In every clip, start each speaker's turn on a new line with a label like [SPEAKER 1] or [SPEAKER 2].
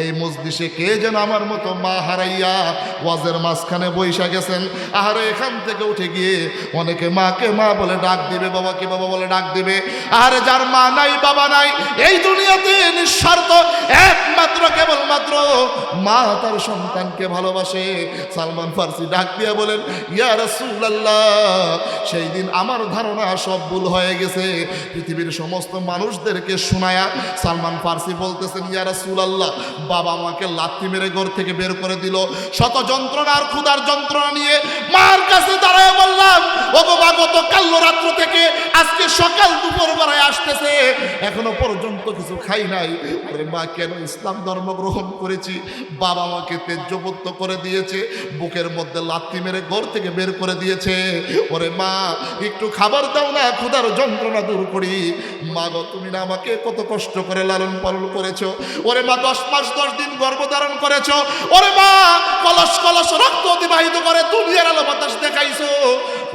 [SPEAKER 1] এই মজলিসে কে যেন আমার মতো মা হারাইয়া ওয়াজের মাঝখানে বৈশা গেছেন। আহারে এখান থেকে উঠে গিয়ে অনেকে মাকে মা বলে ডাক দিবে, বাবাকে বাবা বলে ডাক দিবে। আহারে যার মা নাই বাবা নাই এই দুনিয়াতে নিঃস্বার্থ একমাত্র কেবলমাত্র মা তার সন্তানকে ভালোবাসে। সালমান ফার্সি ডাক দিয়ে বলেন, ইয়া রাসূলুল্লাহ, সেই দিন আমার ধারণা সব ভুল হয়ে গেছে। পৃথিবীর সমস্ত মানুষদেরকে শোনায়া সালমান ফার্সি বলতেছেন, ইয়া রাসূলুল্লাহ, বাবা আমাকে লাথি মেরে ঘর থেকে বের করে দিল। শত যন্ত্রণা আর ক্ষুধার যন্ত্রণা নিয়ে মার কাছে দাঁড়ায় বললাম, ওগো মা, গত কাল রাত্র থেকে আজকে সকাল দুপুর বেলায় আসতেছে, এখনো পর্যন্ত কিছু খাই নাই। ওরে মা, কেন ইসলাম ধর্ম গ্রহণ করেছি? বাবা আমাকে তেজ্যপুত্র করে দিয়েছে, বুকের মধ্যে লাথি মেরে ঘর থেকে বের করে দিয়েছে। ওরে মা, একটু খাবার দাও না, ক্ষুধার যন্ত্রণা দূর করি। মা গো, তুমি না আমাকে কত কষ্ট করে লালন পালন করেছো। ওরে মা, 10 মাস 10 দিন গর্ভধারণ করেছো। ওরে মা, কলস কলস রক্ত অতিবাহিত করে দুনিয়ার আলো বাতাস দেখাইছো।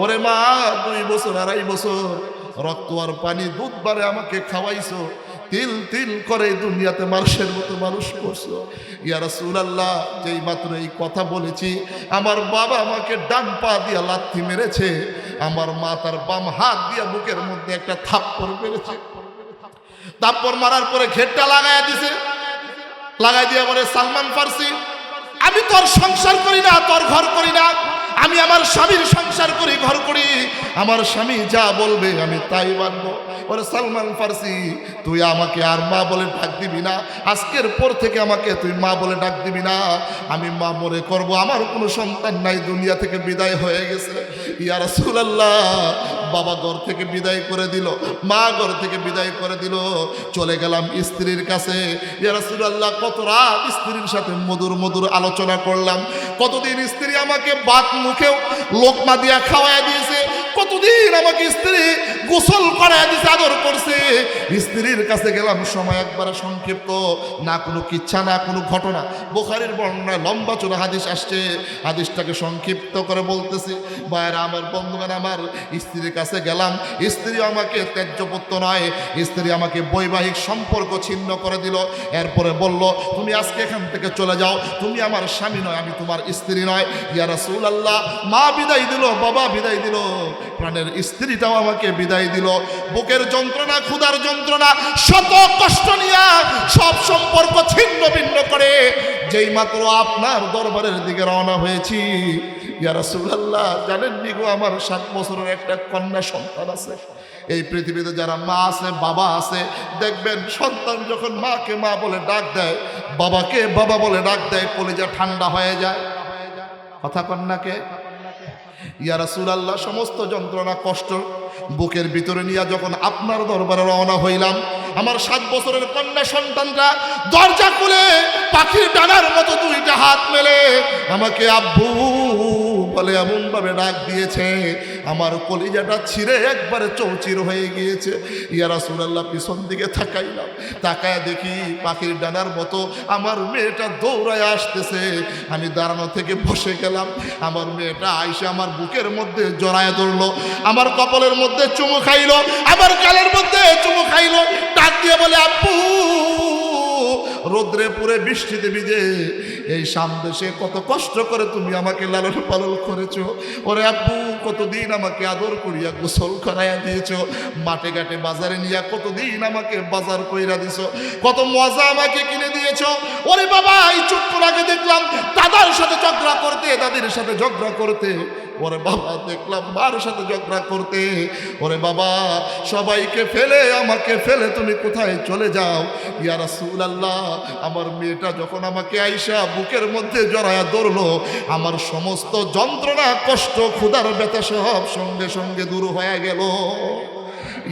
[SPEAKER 1] ওরে মা, 2 বছর 2.5 বছর রক্ত আর পানি দুধ বারে আমাকে খাওয়াইছো। তিল তিল করে দুনিয়াতে মানুষের মতো মানুষ করছো। ইয়া রাসূলুল্লাহ, যেই মাত্র এই কথা বলেছি, আমার বাবা আমাকে ডান পা দিয়া লাথি মেরেছে, আমার মা তার বাম হাত দিয়া বুকের মধ্যে একটা থাপ্পড় মেরেছে। থাপ্পড় মারার পরে ঘেরটা লাগাইয়া দিছে। লাগাই দিয়া বলে, সালমান ফার্সি, আমি তোর সংসার করি না, তোর ঘর করি না, আমি আমার স্বামীর সংসার করি, ঘর করি। আমার স্বামী যা বলবে আমি তাই মানবো। ওরে সালমান ফার্সি, তুই আমাকে আর মা বলে ডাক দিবি না, আজকের পর থেকে আমাকে তুই মা বলে ডাক দিবি না। আমি মা মনে করব, আমার কোনো সন্তান নাই, দুনিয়া থেকে বিদায় হয়ে গেছে। ইয়া রাসূলুল্লাহ, বাবা ঘর থেকে বিদায় করে দিল, মা ঘর থেকে বিদায় করে দিল। চলে গেলাম স্ত্রীর কাছে। ইয়া রাসূলুল্লাহ, কত রাত স্ত্রীর সাথে মধুর মধুর আলোচনা করলাম। কতদিন স্ত্রী আমাকে ভাত মুখেও লোকমা দিয়া খাওয়াইয়া দিয়েছে। কতদিন আমাকে স্ত্রী গোসল করাইয়া দিয়েছে, আদর করছে। স্ত্রীর কাছে গেলাম, সময় একবারে সংক্ষিপ্ত, না কোনো কিচ্ছা, না কোনো ঘটনা। বুখারীর বর্ণনায় লম্বা চূড়া হাদিস আসছে, হাদিসটাকে সংক্ষিপ্ত করে বলতেছি। ভাইরা আমার, বন্ধুগণ আমার, স্ত্রীর কাছে গেলাম। স্ত্রী আমাকে ত্যায্যপুত্র নয়, স্ত্রী আমাকে বৈবাহিক সম্পর্ক ছিন্ন করে দিল। এরপরে বলল, তুমি আজকে এখান থেকে চলে যাও, তুমি আমার স্বামী নয়, আমি তোমার স্ত্রী নয়। ইয়া রাসূলুল্লাহ, মা বিদায় দিল, বাবা বিদায় দিল, প্রাণের স্ত্রীটাও আমাকে বিদায় দিল। বুকের যন্ত্রণা, ক্ষুধার যন্ত্রণা, শত কষ্ট নিয়ে সব সম্পর্ক ছিন্ন ভিন্ন করে যেই মাত্র আপনার দরবারের দিকে রওনা হয়েছি, ইয়া রাসূলুল্লাহ, জানেন নি গো, আমার 7 বছরের একটা কন্যা সন্তান আছে। এই পৃথিবীতে যারা মা আছে, বাবা আছে, দেখবেন সন্তান যখন মাকে মা বলে ডাক দেয়, বাবাকে বাবা বলে ডাক দেয়, কলিজা ঠান্ডা হয়ে যায়। কথা কন্যাকে, ইয়া রাসূলুল্লাহ, সমস্ত যন্ত্রণা কষ্ট বুকের ভিতরে নিয়ে যখন আপনার দরবারে রওনা হইলাম, আমার 7 বছরের কন্যা সন্তানরা দরজা খুলে পাখির ডানার মতো 2টা হাত মেলে আমাকে আব্বু বলে এমন ভাবে ডাক দিয়েছে, আমার কলিজাটা ছিঁড়ে একবারে চৌচির হয়ে গিয়েছে। ইয়া রাসূলুল্লাহ, পিছন দিকে তাকাইলাম, তাকায় দেখি পাখির ডানার মতো আমার মেয়েটা দৌড়ায় আসতেছে। আমি দাঁড়ানো থেকে বসে গেলাম। আমার মেয়েটা আইসে আমার বুকের মধ্যে জড়ায় ধরলো, আমার কপালের মধ্যে চুমু খাইলো, আমার গালের মধ্যে চুমু খাইলো, ডাক দিয়ে বলে, আব্বু, রোদ্রে পুরে বৃষ্টিতে ভিজে এই সামদেশে কত কষ্ট করে তুমি আমাকে লালন পালন করেছো। ওরে আব্বু, কতদিন আমাকে আদর করিয়া গোসল করাইয়া দিয়েছো, মাঠে ঘাটে বাজারে নিয়ে কতদিন আমাকে বাজার কইরা দিছো, কত মজা আমাকে কিনে দিয়েছো। ওরে বাবা, এই চুট্টুর আগে দেখলাম দাদার সাথে ঝগড়া করতে, দাদির সাথে ঝগড়া করতে। ওরে বাবা, দেখলাম মার সাথে ঝগড়া করতে। ওরে বাবা, সবাইকে ফেলে আমাকে ফেলে তুমি কোথায় চলে যাও? ইয়া রাসূলুল্লাহ, আমার মেয়েটা যখন আমাকে আইসা বুকের মধ্যে জড়ায়া ধরলো, আমার সমস্ত যন্ত্রণা, কষ্ট, ক্ষুধার ব্যথা সব সঙ্গে সঙ্গে দূর হয়ে গেল।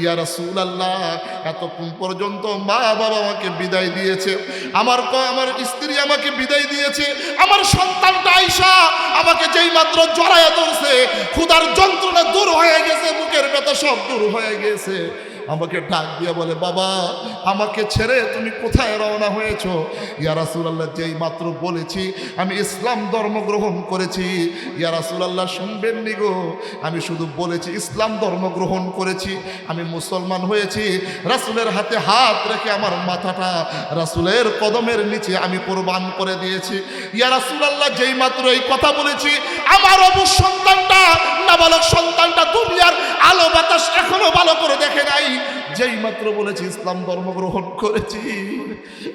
[SPEAKER 1] ইয়া রাসূলুল্লাহ, এতক্ষণ পর্যন্ত মা বাবা আমাকে বিদায় দিয়েছে, আমার স্ত্রী আমাকে বিদায় দিয়েছে, আমার সন্তানটা আইসা আমাকে যেই মাত্র জড়ায়া ধরছে, ক্ষুধার যন্ত্রণা দূর হয়ে গেছে, বুকের ব্যথা সব দূর হয়ে গেছে। আমাকে ডাক দিয়ে বলে, বাবা আমাকে ছেড়ে তুমি কোথায় রওনা হয়েছো? ইয়া রাসূলুল্লাহ, যেই মাত্র বলেছি আমি ইসলাম ধর্ম গ্রহণ করেছি। ইয়া রাসূলুল্লাহ, শুনবেন নি গো, আমি শুধু বলেছি ইসলাম ধর্ম গ্রহণ করেছি, আমি মুসলমান হয়েছি। রাসূলের হাতে হাত রেখে আমার মাথাটা রাসূলের কদমের নিচে আমি কোরবান করে দিয়েছি। ইয়া রাসূলুল্লাহ, যেই মাত্র এই কথা বলেছি আমার অবুজ সন্তানটা, নাবালক সন্তানটা দুনিয়ার আলো বাতাস এখনো ভালো করে দেখে নাই। যেই মাত্র বলেছি ইসলাম ধর্ম গ্রহণ করেছি,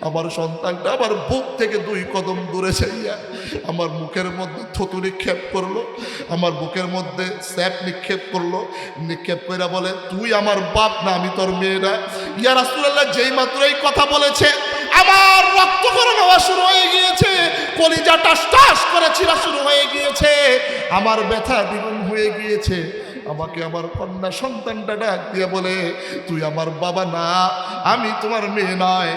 [SPEAKER 1] আমার সন্তানটা আমার বুক থেকে 2 কদম দূরে যাইয়া আমার মুখের মধ্যে থুতু নিক্ষেপ করলো, আমার বুকের মধ্যে স্যাপ নিক্ষেপ করলো, নিক্ষেপ করে বলে, তুই আমার বাপ না, আমি তোর মেয়ে না। ইয়া রাসূলুল্লাহ, যেই মাত্র এই কথা বলেছে আমার রক্তক্ষরণ হওয়া শুরু হয়ে গিয়েছে, কলিজা টাস টাস করে ছিঁড়া শুরু হয়ে গিয়েছে, আমার ব্যথা দ্বিগুণ হয়ে গিয়েছে। আমাকে আমার কন্যা সন্তানটা ডাক দিয়ে বলে, তুই আমার বাবা না, আমি তোমার মেয়ে নয়।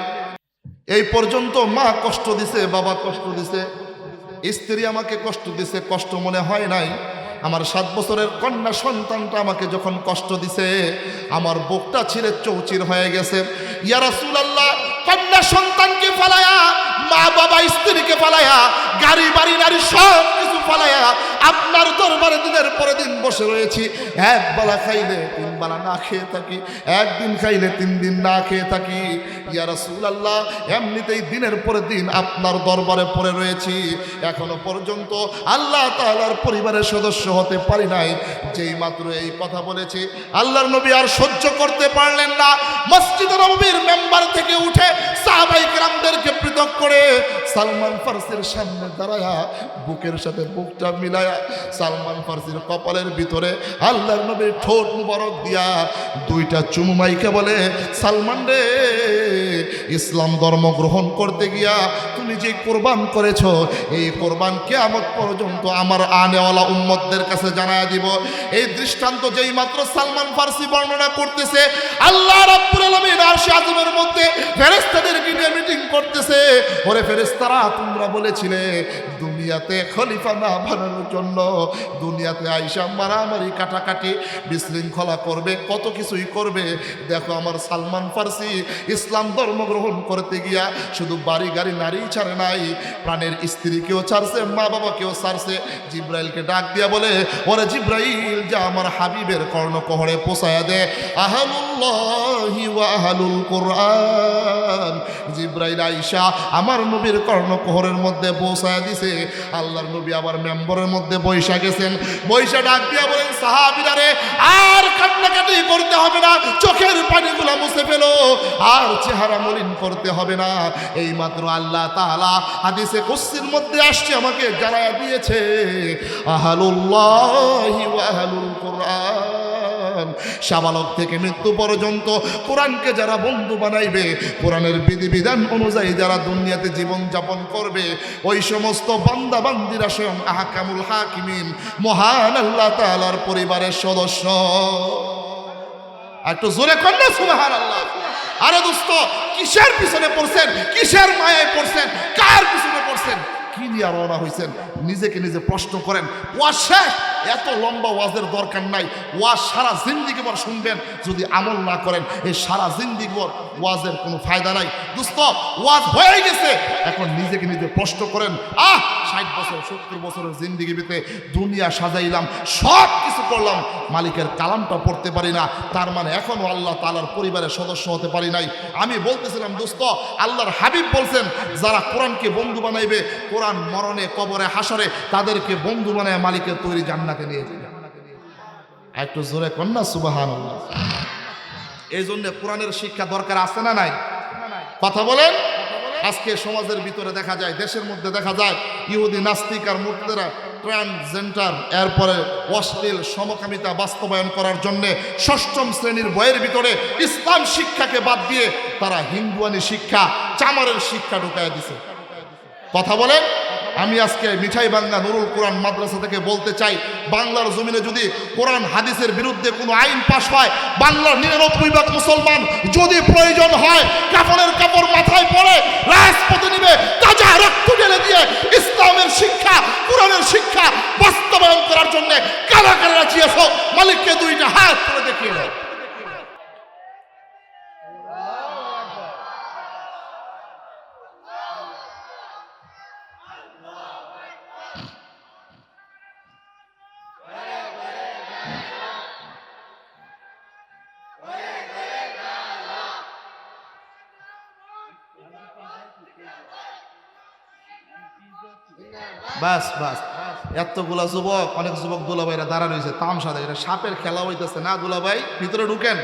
[SPEAKER 1] এই পর্যন্ত মা কষ্ট দিছে, বাবা কষ্ট দিছে, স্ত্রী আমাকে কষ্ট দিছে, কষ্ট মনে হয় নাই। আমার 7 বছরের কন্যা সন্তানটা আমাকে যখন কষ্ট দিছে আমার বুকটা ছিঁড়ে চৌচির হয়ে গেছে। ইয়া রাসূলুল্লাহ, কন্যা সন্তানকে ফালায়া, মা বাবা স্ত্রীকে ফালায়া, গাড়ি বাড়ি নারী সব কিছু ফালায়া আপনার দরবারে দিনের পরে দিন বসে রয়েছি। 1 বেলা খাইলে 3 বেলা না খেয়ে থাকি, 1 দিন খাইলে 3 দিন না খেয়ে থাকি। ইয়া রাসূলুল্লাহ, এমনিতেই দিনের পরে দিন আপনার দরবারে পড়ে রয়েছি, এখনো পর্যন্ত আল্লাহ তাআলার পরিবারের সদস্য হতে পারি নাই। যেই মাত্র এই কথা বলেছি আল্লাহর নবী আর সহ্য করতে পারলেন না। মসজিদে নববীর মেম্বার থেকে উঠে সাহাবায়ে কেরামদেরকে পৃথক করে সালমান ফারসির সামনে দাঁড়ায়া বুকের সাথে বুকটা মিলায়া সালমান ফারসির কপালের ভিতরে আল্লাহর নবীর ঠোঁট মুবারক দিয়া 2টা চুমু মাইকে বলে, সালমান রে, ইসলাম ধর্ম গ্রহণ করতে গিয়া তুমি যে কোরবান করেছো, এই কোরবান কিয়ামত পর্যন্ত আমার আনেওয়ালা উম্মতদের কাছে জানায়া দিব। এই দৃষ্টান্ত যেই মাত্র সালমান ফারসি বর্ণনা করতেছে, আল্লাহ রাব্বুল আলামিন আরশে আযমের মধ্যে ফেরেশতাদেরকে নিয়ে মিটিং করতেছে। ওরে ফেরেশতারা, তোমরা বলেছিলে দুনিয়াতে খলিফা না বানানোর জন্য, দুনিয়াতে আইসা মারামারি কাটাকাটি বিশৃঙ্খলা করবে, কত কিছুই করবে। দেখো আমার সালমান ফারসি ইসলাম ধর্ম গ্রহণ করতে গিয়া শুধু বাড়ি গাড়ি নারী ছাড়ে নাই, প্রাণের স্ত্রীকেও ছাড়ছে, মা বাবাকেও ছাড়ছে। জিব্রাইলকে ডাক দিয়া বলে, ওরে জিব্রাইল, যা আমার হাবিবের কর্ণকহরে পৌঁছায়া দে, আহালুল্লাহি ওয়া আহালুল কোরআন। জিব্রাইল আইসা আমার নবীর কর্ণকহরের মধ্যে পৌঁছায়া দিছে। আল্লাহর নবী আবার মেম্বরের মধ্যে বৈশা গেছেন, বৈশা ডাক দিয়া বলেন, সাহাবীরা রে, আর কান্নাকাটি করতে হবে না, চোখের পানিগুলা মুছে ফেলো, আর চেহারা মলিন করতে হবে না। এই মাত্র আল্লাহ তাআলা হাদিসে কুদসির মধ্যে আসছে, আমাকে জানায়া দিয়েছে, আহালুল্লাহি ওয়া আহালুল কোরআন। শাবালক থেকে মৃত্যু পর্যন্ত কোরআনকে যারা বন্ধু বানাইবে, কোরআনের বিধিবিধান অনুযায়ী যারা দুনিয়াতে জীবন যাপন করবে, ওই সমস্ত বান্দা বান্দিরা স্বয়ং আহকামুল হাকিমিন মহান আল্লাহ তাআলার পরিবারের সদস্য। একটু জোরে কন্যা সুবহানাল্লাহ। আরে দোস্ত, কিসের পিছনে পড়ছেন, কিসের মায়ায় পড়ছেন, কার পিছনে পড়ছেন, কি নিয়ে রওনা হয়েছেন, নিজেকে নিজে প্রশ্ন করেন। ওয়াজ শেষ, এত লম্বা ওয়াজের দরকার নাই। ওয়াজ সারা জিন্দিগি ভর শুনবেন, যদি আমল না করেন এই সারা জিন্দিগি ভর ওয়াজের কোনো ফায়দা নাই। দোস্ত, ওয়াজ হয়ে গেছে, এখন নিজেকে নিজে প্রশ্ন করেন। 60 বছর 70 বছরের জিন্দিগিতে দুনিয়া সাজাইলাম, সব কিছু করলাম, মালিকের কালামটা পড়তে পারি না, তার মানে এখনো আল্লাহ তাআলার পরিবারের সদস্য হতে পারি নাই। আমি বলতেছিলাম দোস্ত, আল্লাহর হাবিব বলছেন, যারা কোরআনকে বন্ধু বানাইবে, কোরআন মরণে কবরে হাসরে তাদেরকে বন্ধু বানায় মালিকের তৈরি জান্নাতে নিয়ে যাবে। একটু জোরে কন্যা সুবহানাল্লাহ। এই জন্য কোরআনের শিক্ষা দরকার আছে না নাই? কথা বলেন। আজকে সমাজের ভিতরে দেখা যায়, দেশের মধ্যে দেখা যায়, ইহুদি নাস্তিক আর মুর্তেরা ট্রান্সজেন্ডার, এরপরে অশ্লীল সমকামিতা বাস্তবায়ন করার জন্যে 6ম শ্রেণীর বইয়ের ভিতরে ইসলাম শিক্ষাকে বাদ দিয়ে তারা হিন্দুয়ানি শিক্ষা, চামারের শিক্ষা ঢুকায় দিছে। কথা বলেন। আমি আজকে মিঠাই বাংলা নুরুল কোরআন মাদ্রাসা থেকে বলতে চাই, বাংলার জমিনে যদি কোরআন হাদিসের বিরুদ্ধে কোনো আইন পাশ হয়, বাংলার 99% মুসলমান যদি প্রয়োজন হয় কাফনের কাপড় মাথায় পরে রাজপথে নিবে, তাজা রক্ত ঢেলে দিয়ে ইসলামের শিক্ষা, কোরআনের শিক্ষা বাস্তবায়ন করার জন্য কারা কারা রাজি আছো, মালিককে 2টা হাত করে দেখিয়ে দাও। বাস বাস, এতগুলা যুবক, অনেক যুবক দুলাভাইরা দাঁড়া রয়েছে তামসা দেখে, এটা সাপের খেলা হইতেছে না দুলাভাই, ভিতরে ঢুকেন,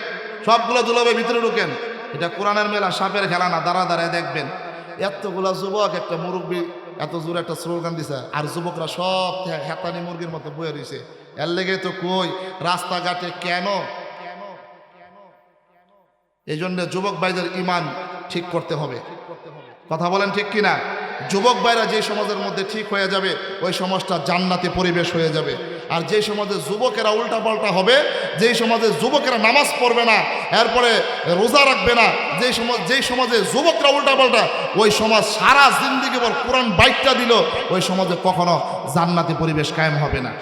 [SPEAKER 1] সবগুলো দুলাভাই ভিতরে ঢুকেন, এটা কোরআনের মেলা, সাপের খেলা না, দাঁড়ায় দেখবেন। এতগুলা যুবক, একটা মুরব্বী এত জোরে একটা স্লোগান দিছে, আর যুবকরা সব হেতানি মুরগির মতো বয়ে রয়েছে। এর লেগে তো কই রাস্তাঘাটে কেন, এই জন্য যুবক ভাইদের ইমান ঠিক করতে হবে। কথা বলেন ঠিক কিনা? যুবক ভাইরা যে সমাজের মধ্যে ঠিক হয়ে যাবে, ওই সমাজটা জান্নাতি পরিবেশ হয়ে যাবে। আর যে সমাজে যুবকেরা উল্টাপাল্টা হবে, যেই সমাজে যুবকেরা নামাজ পড়বে না, এরপরে রোজা রাখবে না, যেই সমাজে যুবকরা উল্টাপাল্টা, ওই সমাজ সারা জিন্দিগি পর কোরআন বাইকটা দিল, ওই সমাজে কখনো জান্নাতি পরিবেশ কায়েম হবে না।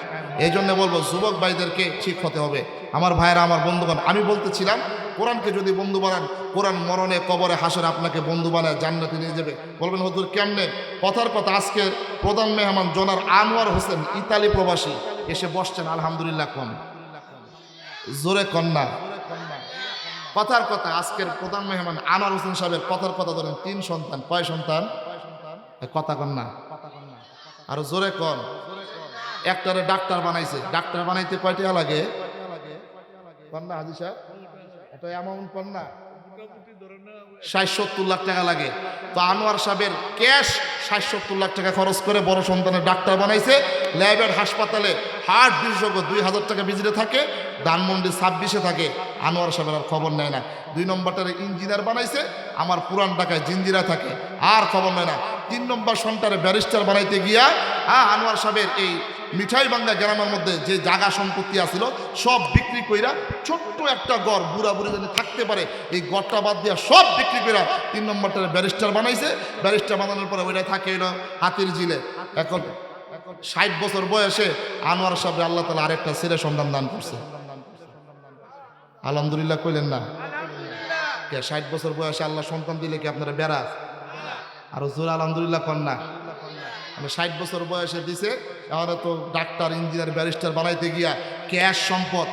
[SPEAKER 1] এই জন্য বলবো যুবক ভাইদেরকে ঠিক হতে হবে। আমার ভাইরা, আমার বন্ধুগণ, আমি বলতেছিলাম কোরআনকে যদি বন্ধু বানান, কোরআন মরণে কবরে হাসরে আপনাকে বন্ধু বানায় জান্নাতে নিয়ে যাবে। বলবেন হুজুর কেমনে? কথার কথা, আজকে প্রধান মেহমান জনার আনোয়ার হোসেন, ইতালি প্রবাসী, এসে বসছেন, আলহামদুলিল্লাহ কন, জোরে কন্যা। কথার কথা, আজকের প্রধান মেহমান আনোয়ার হোসেন সাহেবের কথার কথা ধরেন 3 সন্তান। কয় সন্তান? কথা কন্যা, আর জোরে কন। একটারে ডাক্তার বানাইছে, ডাক্তার বানাইতে কয় টাকা লাগে? কন্যা হাজি সাহেব, এটা অ্যামাউন্ট কন্যা 60-70 লাখ টাকা লাগে। তো আনোয়ার সাহেবের ক্যাশ 60-70 লাখ টাকা খরচ করে বড় সন্তানের ডাক্তার বানাইছে। ল্যাবের হাসপাতালে হার্ট বিশেষজ্ঞ 2000 টাকা ভিজিটে থাকে, ধানমন্ডি 26-এ থাকে। আনোয়ার সাহেবের আর খবর নেয় না। 2 নম্বরটারে ইঞ্জিনিয়ার বানাইছে, আমার পুরান ঢাকায় জিঞ্জিরা থাকে, আর খবর নেয় না। 3 নম্বর সন্তানে ব্যারিস্টার বানাইতে গিয়া আনোয়ার সাহেবের এই মিঠাই বাংলা গ্রামের মধ্যে যে জায়গা সম্পত্তি আছিল সব বিক্রি কইরা ছোট্ট একটা গড়, বুড়া বুড়ি যেন থাকতে পারে, এই গড়টা বাদ দিয়া সব বিক্রি কইরা 3 নম্বরটারে ব্যারিস্টার বানাইছে। ব্যারিস্টার বানানোর পরে ওইটা থাকে এলো হাতির জিলে। এখন 60 বছর বয়সে আনোয়ার সাহেব আল্লাহ তাআলা আরেকটা ছেলে সন্তান দান করছে। আলহামদুলিল্লাহ কইলেন না? 60 বছর বয়সে আল্লাহ সন্তান দিলে কি আপনারা বেড়াস? আর জোর আলহামদুলিল্লাহ কন্যা, মানে 60 বছর বয়সে দিছে। এখন তো ডাক্তার, ইঞ্জিনিয়ার, ব্যারিস্টার বানাইতে গিয়া ক্যাশ সম্পদ,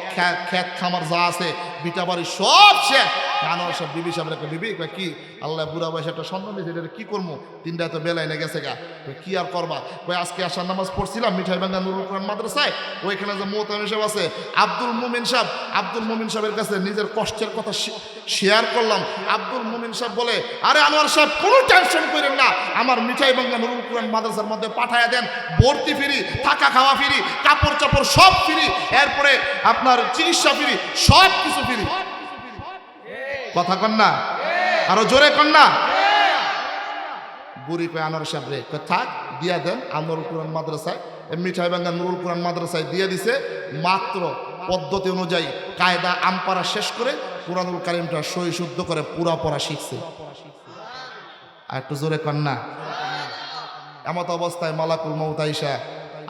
[SPEAKER 1] খেত খামার যা আছে, বিটা বাড়ি সব শেষ। আনোয়ার সব বিবি সাহেব একটা বিবি কি আল্লাহ বুড়া বয়সে একটা সন্তান দিয়েছে, এটা কি করবো? 3টায় তো বেলায় না গেছে গা, কি আর করবা? ওই আজকে আসার নামাজ পড়ছিলাম মিঠাই বাঙ্গা নুরুল কোরআন মাদ্রাসায়, ওইখানে যে মোহতামিম সাহেব আছে, আব্দুল মুমিন সাহেবের কাছে নিজের কষ্টের কথা শেয়ার করলাম। আব্দুল মুমিন সাহেব বলে, আরে আনোয়ার সাহেব কোনো টেনশন করেন না, আমার মিঠাই বাঙ্গা নুরুল কোরআন মাদ্রাসার মধ্যে পাঠায়া দেন, ভর্তি ফ্রি, থাকা খাওয়া ফ্রি, কাপড় চাপড় সব ফ্রি, এরপরে আপনার চিকিৎসা ফ্রি, সব কিছু ফ্রি। কথা কন না, আরো জোরে কন না। বুড়ি কয় আনোয়ার সাহেব রে, থাক দিয়া দেন আনোয়ারুল কোরআন মাদ্রাসায়, মিঠাই বাঙ্গা নুরুল কোরআন মাদ্রাসায় দিয়ে দিছে। মাত্র পদ্ধতি অনুযায়ী কায়দা আমপারা শেষ করে কোরআনুল কারীমটা সহি শুদ্ধ করে পুরা পড়া শিখছে। আর একটু জোরে কন না। এমত অবস্থায় মালাকুল মউত আইসা,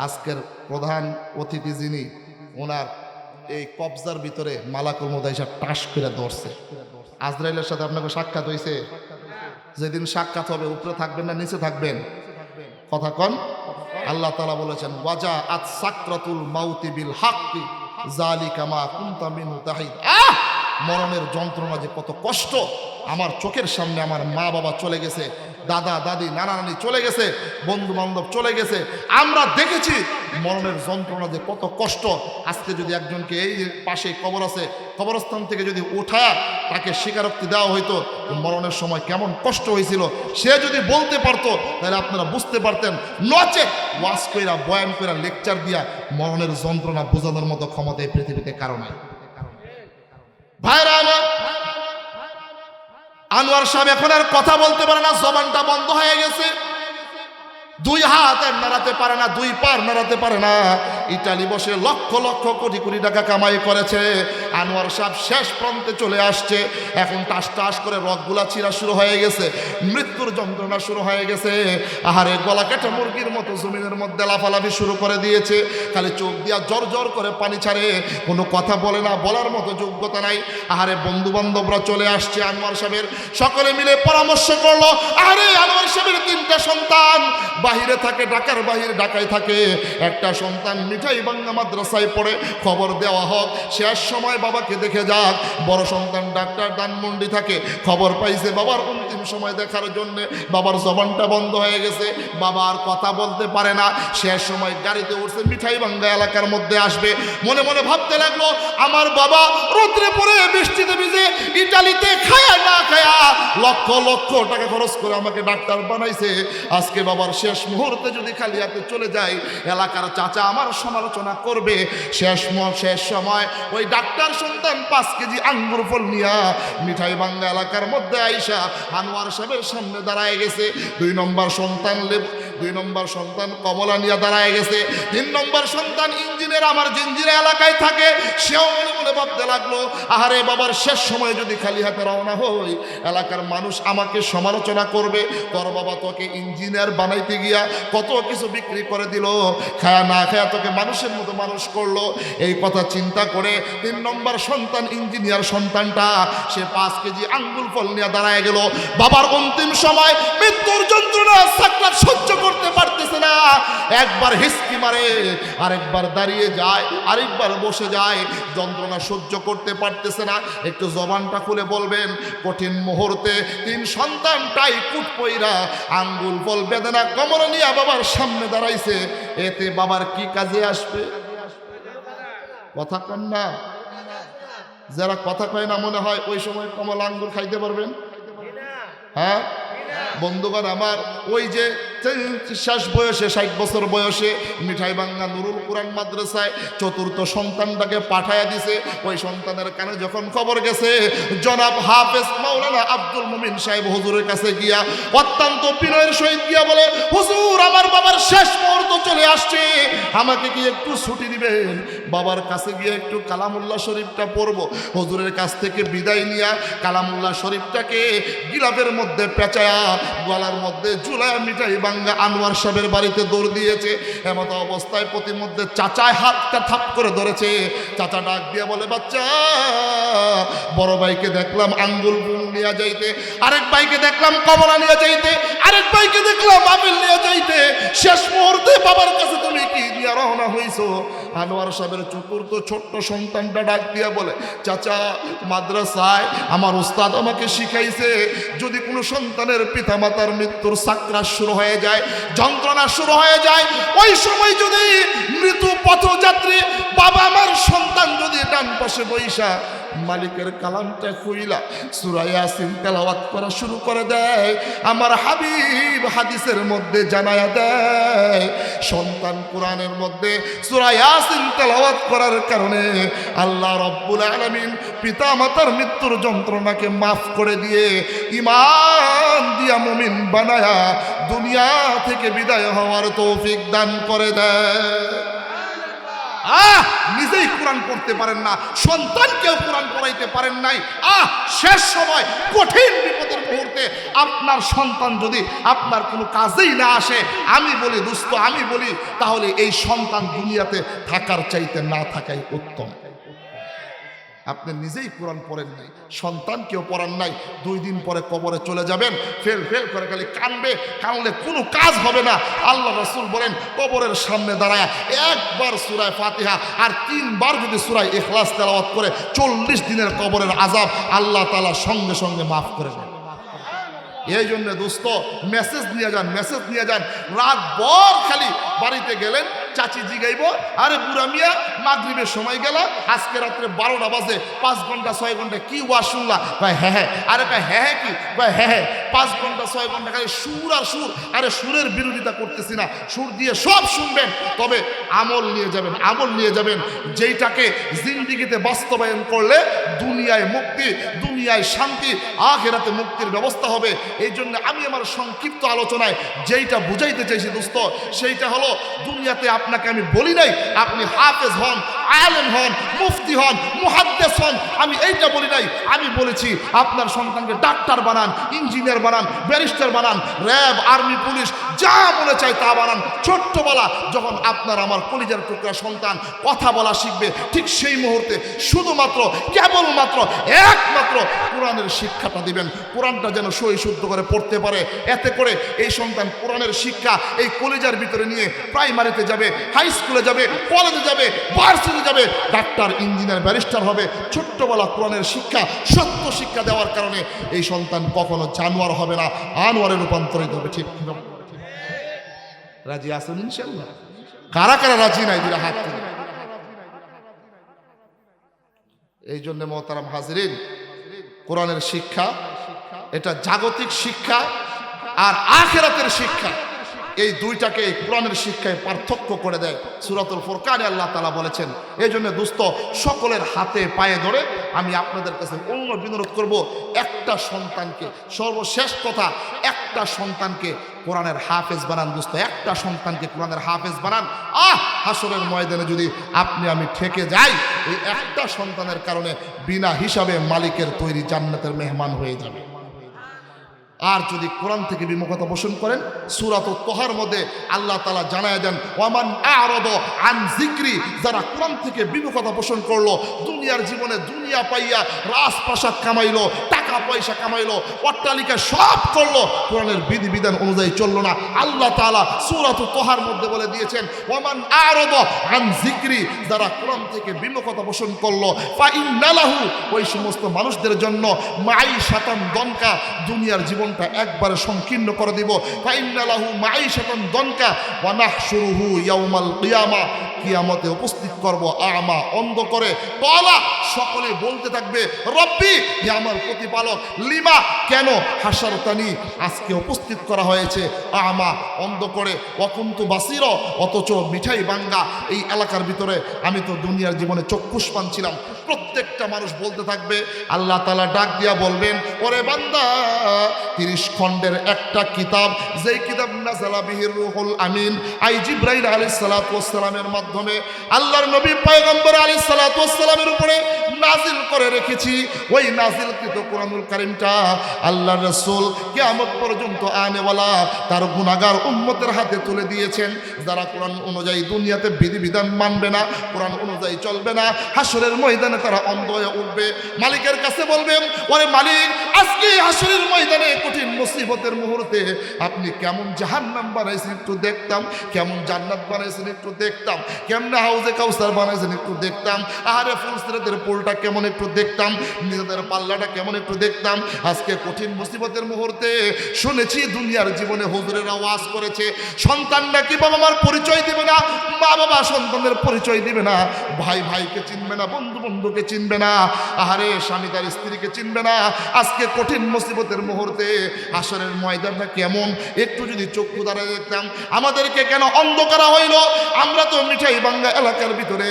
[SPEAKER 1] আজকের প্রধান অতিথি যিনি, ওনার এই কবজার ভিতরে মালাকুল মউত আইসা টাস করে ধরছে। আজরাইলের সাথে আপনাকে সাক্ষাৎ হয়েছে, যেদিন সাক্ষাৎ হবে উপরে থাকবেন না নিচে থাকবেন? কথা কন। আল্লাহ তাআলা বলেছেন, ওয়াজা আত সাকরাতুল মাউতি বিল হাক্কি যালিকা মা কুনতা মিনহু তাহিদ। মরণের যন্ত্রণা যে কত কষ্ট! আমার চোখের সামনে আমার মা বাবা চলে গেছে, দাদা দাদি নানা নানি চলে গেছে, বন্ধু বান্ধব চলে গেছে, আমরা দেখেছি মরণের যন্ত্রণা যে কত কষ্ট। আজকে যদি একজনকে এই পাশে কবর আছে, কবরস্থান থেকে যদি উঠায় তাকে স্বীকারোক্তি দেওয়া হইতো মরণের সময় কেমন কষ্ট হয়েছিল, সে যদি বলতে পারতো তাহলে আপনারা বুঝতে পারতেন। নচেত ওয়াজ কইরা, বয়ান কইরা, লেকচার দিয়া মরণের যন্ত্রণা বোঝানোর মতো ক্ষমতা এই পৃথিবীতে কারো নাই। ভাইরা আমার, আনোয়ার সাহেব এখন আর কথা বলতে পারে না, জবানটা বন্ধ হয়ে গেছে। 2 হাত আর নাড়াতে পারে না, 2 পা নাড়াতে পারে না। ইটালি বসে লক্ষ লক্ষ কোটি কোটি টাকা কামাই করেছে। আনোয়ার সাহেব শেষ প্রান্তে চলে আসছে। এখন টাস টাস করে রগগুলা চিরা শুরু হয়ে গেছে, মৃত্যুর যন্ত্রণা শুরু হয়ে গেছে। আহারে গলা কেটে মুরগির মতো জমিনের মধ্যে লাফালাফি শুরু করে দিয়েছে। খালি চোখ দিয়া জর জর করে পানি ছাড়ে, কোনো কথা বলে না, বলার মতো যোগ্যতা নাই। আহারে বন্ধু বান্ধবরা চলে আসছে আনোয়ার সাহেবের, সকলে মিলে পরামর্শ করলো, আরে আনোয়ার সাহেবের 3টা সন্তান বাহিরে থাকে, ঢাকার বাহিরে ঢাকায় থাকে। একটা সন্তান মিঠাই বাংলা মাদ্রাসায় পড়ে, খবর দেওয়া হোক, শেষ সময় বাবাকে দেখে যাক। বড় সন্তান ডাক্তার ধানমন্ডি থাকে, খবর পাইছে বাবার অন্তিম সময় দেখার জন্য। বাবার জবানটা বন্ধ হয়ে গেছে, বাবা আর কথা বলতে পারে না। শেষ সময় গাড়িতে উঠছে, মিঠাই বাংলা এলাকার মধ্যে আসবে। মনে মনে ভাবতে লাগলো, আমার বাবা রোদ্রে পড়ে বৃষ্টিতে ভিজে ইটালিতে খায়া না খায়া লক্ষ লক্ষ টাকা খরচ করে আমাকে ডাক্তার বানাইছে। আজকে বাবার শেষ মুহূর্তে যদি খালি হাতে চলে যায়, এলাকার চাচা আমার সমালোচনা করবে। শেষ সময় ওই ডাক্তার সন্তান 5 কেজি আঙ্গুর ফল নিয়া মিঠাই বাংলা এলাকার মধ্যে আইসা আনোয়ার সাহেবের সামনে দাঁড়ায় গেছে। 2 নম্বর সন্তান কমলা নিয়ে দাঁড়ায় গেছে। 3 নম্বর সন্তান ইঞ্জিনিয়ার আমার জিঞ্জিরা এলাকায় থাকে, সেও মনে মনে ভাবতে লাগলো, আহারে বাবার শেষ সময় যদি খালি হাতে রওনা হই, এলাকার মানুষ আমাকে সমালোচনা করবে। তোর বাবা তোকে ইঞ্জিনিয়ার বানাইতে গিয়া কত কিছু বিক্রি করে দিল, খায়া না খায়া তোকে মানুষের মতো মানুষ করলো। এই কথা চিন্তা করে 3 নম্বর সন্তান ইঞ্জিনিয়ার সন্তানটা সে 5 কেজি আঙ্গুর ফল নিয়ে দাঁড়ায় গেল। বাবার অন্তিম সময় মৃত্যুর যন্ত্রণা সাকরাত সহ্য করতে পারতেছে না। একবার হিসকি মারে, আরেকবার দাঁড়িয়ে যায়, আরেকবার বসে যায়, যন্ত্রণা সহ্য করতে পারতেছে না। একটু জবানটা খুলে বলবেন, কঠিন মুহূর্তে 3 সন্তানটাই কুট পইরা আঙ্গুল ফল বেদনা কমর নিয়ে বাবার সামনে দাঁড়াইছে। এতে বাবার কি কাজে আসবে? কথা কন না। যারা কথা কয় না, মনে হয় ওই সময় কমল আঙ্গুর খাইতে পারবেন? হ্যাঁ বন্ধুগণ আমার, ওই যে শেষ বয়সে 60 বছর বয়সে মিঠাই বাংলা নুরুল কুরআন মাদ্রাসায় 4র্থ সন্তানটাকে পাঠায়া দিছে। ওই সন্তানের কানে যখন খবর গেছে, জনাব হাফেজ মাওলানা আব্দুল মুমিন সাহেব হুজুরের কাছে গিয়া অত্যন্ত বিনয়ের সহিত গিয়া বলে, হুজুর আমার বাবার শেষ মুহূর্ত চলে আসছে, আমাকে কি একটু ছুটি দিবেন? বাবার কাছে গিয়ে একটু কালামুল্লাহ শরীফটা পড়ব। হুজুরের কাছ থেকে বিদায় নিয়া কালামুল্লাহ শরীফটাকে গিলাফের মধ্যে পেঁচায়া গলার মধ্যে ঝুলায় মিঠাই বাংলা আনোয়ার সাহেবের বাড়িতে দৌড় দিয়েছে। এমত অবস্থায় প্রতিমধ্যে চাচায় হাতটা থাপ করে ধরেছে। চাচা ডাক দিয়ে বলে, বাচ্চা, বড় ভাইকে দেখলাম আঙ্গুল নিয়ে যাইতে, আরেক ভাইকে দেখলাম কমলা নিয়ে যাইতে, আরেক ভাইকে দেখলাম আপেল নিয়ে যাইতে, শেষ মুহূর্তে বাবার কাছে তুমি কি নিয়ে রওনা হইছো? আনোয়ার সাহেবের 4র্থ ছোট্ট সন্তানটা ডাক দিয়া বলে, চাচা, মাদ্রাসায় আমার উস্তাদ আমাকে শিখাইছে, যদি কোনো সন্তানের পিতামাতার মৃত্যুর সাকরাত শুরু হয়ে যায়, যন্ত্রণা শুরু হয়ে যায়, ওই সময় যদি মৃত্যু পথযাত্রী বাবা আমার সন্তান যদি ডান পাশে বইসা মালিকের কালামটা খুইলা সূরা ইয়াসিন তেলাওয়াত করা শুরু করে দেয়, আমার হাবিব হাদিসের মধ্যে জানায়া দেয়, সন্তান কোরআনের মধ্যে সূরা ইয়াসিন তেলাওয়াত করার কারণে আল্লাহ রাব্বুল আলামিন পিতা মাতার মৃত্যুর যন্ত্রণাকে মাফ করে দিয়ে ঈমান দিয়া মুমিন বানায়া দুনিয়া থেকে বিদায় হওয়ার তৌফিক দান করে দেয়। নিজেই কোরআন পড়তে পারেন না, সন্তানকেও কোরআন পড়াইতে পারেন নাই। শেষ সময় কঠিন বিপদের মুহূর্তে আপনার সন্তান যদি আপনার কোনো কাজেই না আসে, আমি বলি দোস্ত, আমি বলি তাহলে এই সন্তান দুনিয়াতে থাকার চাইতে না থাকাই উত্তম। আপনি নিজেই কোরআন পড়েন নাই, সন্তানকেও পড়ান নাই, 2 দিন পরে কবরে চলে যাবেন, ফেল করে খালি কানবে, কানলে কোনো কাজ হবে না। আল্লাহ রাসূল বলেন, কবরের সামনে দাঁড়ায় একবার সূরা ফাতিহা আর 3 বার যদি সূরা ইখলাস তেলাওয়াত করে 40 দিনের কবরের আযাব আল্লাহ তাআলা সঙ্গে সঙ্গে মাফ করে দেন। এই জন্য দোস্ত, মেসেজ নিয়ে যান, রাত ভর খালি বাড়িতে গেলেন, চাচি জিগাইব, আরে বুড়া মিয়া মাগরিবের সময় গেল, আজকে রাত্রে 12টা বাজে, 5 ঘন্টা 6 ঘন্টা কি ওয়াজ শুনলা? ভাই হ্যাঁ। আরে ভাই হ্যাঁ কি? ভাই হ্যাঁ, 5 ঘন্টা 6 ঘন্টা খালি সুর আর সুর। আরে সুরের বিরোধিতা করতেছি না, সুর দিয়ে সব শুনবেন, তবে আমল নিয়ে যাবেন, যেইটাকে জিন্দিগিতে বাস্তবায়ন করলে দুনিয়ায় মুক্তি, দুনিয়ায় শান্তি, আখিরাতে মুক্তির ব্যবস্থা হবে। এই জন্য আমি আমার সংক্ষিপ্ত আলোচনায় যেইটা বুঝাইতে চাইছি দোস্ত, সেইটা হলো দুনিয়াতে আপনাকে আমি বলি নাই আপনি হাফেজ হন, আলেম হন, মুফতি হন, মুহাদ্দিস হন, আমি এইটা বলি নাই। আমি বলেছি আপনার সন্তানকে ডাক্তার বানান, ইঞ্জিনিয়ার বানান, ব্যারিস্টার বানান, র্যাব, আর্মি, পুলিশ, যা মনে চায় তা বানান। ছোট্টবেলা যখন আপনার আমার কলিজার টুকরা সন্তান কথা বলা শিখবে, ঠিক সেই মুহূর্তে শুধুমাত্র কেবলমাত্র একমাত্র কোরআনের শিক্ষাটা দিবেন। কোরআনটা যেন সহি শুদ্ধ করে পড়তে পারে। এতে করে এই সন্তান কোরআনের শিক্ষা এই কলিজার ভিতরে নিয়ে প্রাইমারিতে যাবে, হাই স্কুলে যাবে, কলেজে যাবে, ভার্সিটিতে যাবে, ডাক্তার, ইঞ্জিনিয়ার, ব্যারিস্টার হবে। ছোট্টবেলা কোরআনের শিক্ষা, সত্য শিক্ষা দেওয়ার কারণে এই সন্তান কখনো জানোয়ার হবে না, আনোয়ারে রূপান্তরিত হবে। ঠিক রাজি আছেন ইনশাআল্লাহ? কারা কারা রাজি নাই দিলে হাত তুলে। এই জন্য মোহতারাম হাজিরিন, কোরআনের শিক্ষা এটা জাগতিক শিক্ষা আর আখিরাতের শিক্ষা, এই দুইটাকে এই কোরআনের শিক্ষায় পার্থক্য করে দেয়। সূরাতুল ফুরকানে আল্লাহ তাআলা বলেছেন। এই জন্য দোস্ত, সকলের হাতে পায়ে ধরে আমি আপনাদের কাছে অনুরোধ করব, একটা সন্তানকে, সর্বশেষ কথা, একটা সন্তানকে কোরআনের হাফেজ বানান দোস্ত, একটা সন্তানকে কোরআনের হাফেজ বানান। হাসরের ময়দানে যদি আপনি আমি ঠেকে যাই, এই একটা সন্তানের কারণে বিনা হিসাবে মালিকের তৈরি জান্নাতের মেহমান হয়ে যাবে। আর যদি কোরআন থেকে বিমুখতা পোষণ করেন, সূরাতুত তাহার মধ্যে আল্লাহ তাআলা জানায় দেন, ওয়ামান আ'রাদা আন যিকরি, যারা কোরআন থেকে বিমুখতা পোষণ করলো, দুনিয়ার জীবনে দুনিয়া পাইয়া রাজপ্রাসাদ কামাইলো, টাকা পয়সা কামাইলো, অট্টালিকা সব করলো, কোরআনের বিধিবিধান অনুযায়ী চললো না, আল্লাহ তাআলা সূরাতুত তাহার মধ্যে বলে দিয়েছেন, ওয়ামান আ'রাদা আন যিকরি, যারা কোরআন থেকে বিমুখতা পোষণ করলো, ফা ইন্না লাহু, ওই সমস্ত মানুষদের জন্য মাঈশাতান দনকা, দুনিয়ার জীবন একবারে সংকীর্ণ করে দিব। ফাইন্না লাহু মাঈশাতান দনকা ওয়া নাহশুরুহু ইয়াউমাল কিয়ামা, কিয়ামতে উপস্থিত করব আমা, অন্ধ করে। ক্বালা, সকলে বলতে থাকবে, রব্বি, হে আমার প্রতিপালক, লিমা, কেন, হাশারতানি, আজকে উপস্থিত করা হয়েছে আমা, অন্ধ করে, ওয়া কুনতু বাসীরা, অথচ মিঠাই বাঙ্গা এই এলাকার ভিতরে আমি তো দুনিয়ার জীবনে চক্ষুষ্মান ছিলাম। প্রত্যেকটা মানুষ বলতে থাকবে। আল্লাহ তাআলা ডাক দিয়া বলবেন, ওরে বান্দা, 30 খণ্ডের একটা কিতাব, যেই কিতাব নাযালা বিহির রূহুল আমিন, আই জিবরাইল আলাইহিস সালাতু ওয়াস সালামের মাধ্যমে আল্লাহর নবী পয়গম্বর আলাইহিস সালাতু ওয়াস সালামের উপরে নাজিল করে রেখেছি। ওই নাজিলকৃত কোরআনুল কারীমটা আল্লাহর রাসূল কিয়ামত পর্যন্ত আনেওয়ালা তার গুনাহগার উম্মতের হাতে তুলে দিয়েছেন। যারা কোরআন অনুযায়ী দুনিয়াতে বিধিবিধান মানবে না, কোরআন অনুযায়ী চলবে না, হাসরের ময়দানে তারা অন্ধ হয়ে উঠবে। মালিকের কাছে বলবেন, ওরে মালিক, আজকে হাসরের ময়দানে কঠিন মুসিবতের মুহূর্তে আপনি কেমন জাহান্নাম বানাইছেন একটু দেখতাম, কেমন জান্নাত বানাইছেন একটু দেখতাম, কেমন হাউজে কাউসার বানাইছেন একটু দেখতাম, আহারে ফুলসিরাতের পোলটা কেমন একটু দেখতাম, নিজেদের পাল্লাটা কেমন একটু দেখতাম। আজকে কঠিন মুসিবতের মুহূর্তে শুনেছি দুনিয়ার জীবনে হুজুরেরা ওয়াজ করেছে, সন্তানরা কি বাবা মার পরিচয় দিবে না, মা বাবা সন্তানের পরিচয় দিবে না, ভাই ভাইকে চিনবে না, বন্ধু বন্ধুকে চিনবে না, আহারে স্বামী তার স্ত্রীকে চিনবে না। আজকে কঠিন মুসিবতের মুহূর্তে হাসরের ময়দানটা কেমন একটু যদি চক্ষু দ্বারা দেখতাম। আমাদেরকে কেন অন্ধ করা হইল? আমরা তো মিঠাই বাঙ্গা এলাকার ভিতরে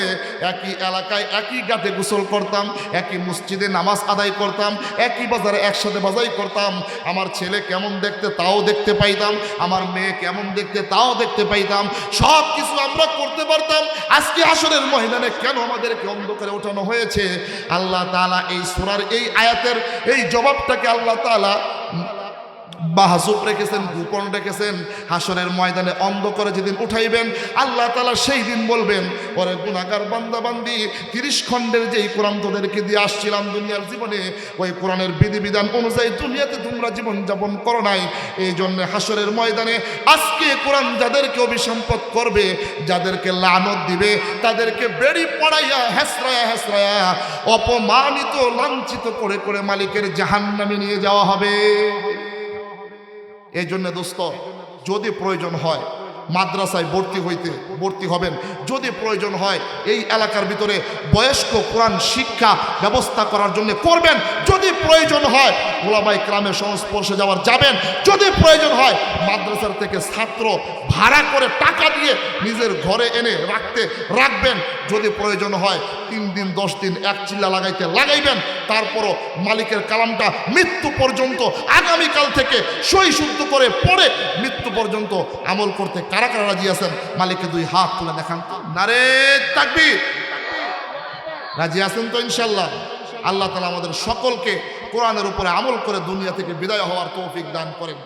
[SPEAKER 1] একই এলাকায় একই ঘাটে গোসল করতাম, একই মসজিদে নামাজ আদায় করতাম, একই বাজারে একসাথে বাজাই করতাম। আমার ছেলে কেমন দেখতে তাও দেখতে পাইতাম, আমার মেয়ে কেমন দেখতে তাও দেখতে পাইতাম, সব কিছু আমরা করতে পারতাম। আজকে হাসরের ময়দানে কেন আমাদেরকে অন্ধ করে ওঠানো হয়েছে? আল্লাহ তাআলা এই সূরার এই আয়াতের এই জবাবটাকে আল্লাহ তাআলা মাহজুব রেখেছেন, গোপন রেখেছেন। হাসরের ময়দানে অন্ধ করে যেদিন উঠাইবেন, আল্লাহ তাআলা সেই দিন বলবেন, ওরে গুনাহগার বান্দা বান্দি, 30 খণ্ডের যেই কোরআন তোদেরকে দিয়ে আসছিলাম দুনিয়ার জীবনে, ওই কোরআনের বিধিবিধান অনুযায়ী দুনিয়াতে তোমরা জীবন যাপন করো নাই। এই জন্য হাসরের ময়দানে আজকে কোরআন যাদেরকে অভিসম্পদ করবে, যাদেরকে লানত দিবে, তাদেরকে বেড়ি পড়াইয়া হেসরায়া হেসরায়া অপমানিত লাঞ্ছিত করে করে মালিকের জাহান্নামে নিয়ে যাওয়া হবে। এই জন্য দোস্ত, যদি প্রয়োজন হয় মাদ্রাসায় ভর্তি হবেন, যদি প্রয়োজন হয় এই এলাকার ভিতরে বয়স্ক কোরআন শিক্ষা ব্যবস্থা করার জন্য করবেন, যদি প্রয়োজন হয় ওলামায়ে কেরামের সংস্পর্শে যাবেন, যদি প্রয়োজন হয় মাদ্রাসার থেকে ছাত্র ভাড়া করে টাকা দিয়ে নিজের ঘরে এনে রাখবেন, যদি প্রয়োজন হয় 3 দিন 10 দিন এক চিল্লা লাগাইবেন। তারপরও মালিকের কালামটা মৃত্যু পর্যন্ত আগামীকাল থেকে সই শুদ্ধ করে পড়ে মৃত্যু পর্যন্ত আমল করতে কারা কারা রাজি আছেন? মালিককে দুই হাত তুলে দেখান তো। নারে তাকবীর! রাজি আছেন তো ইনশাল্লাহ? আল্লাহ তাআলা আমাদের সকলকে কোরআনের উপরে আমল করে দুনিয়া থেকে বিদায় হওয়ার তৌফিক দান করেন।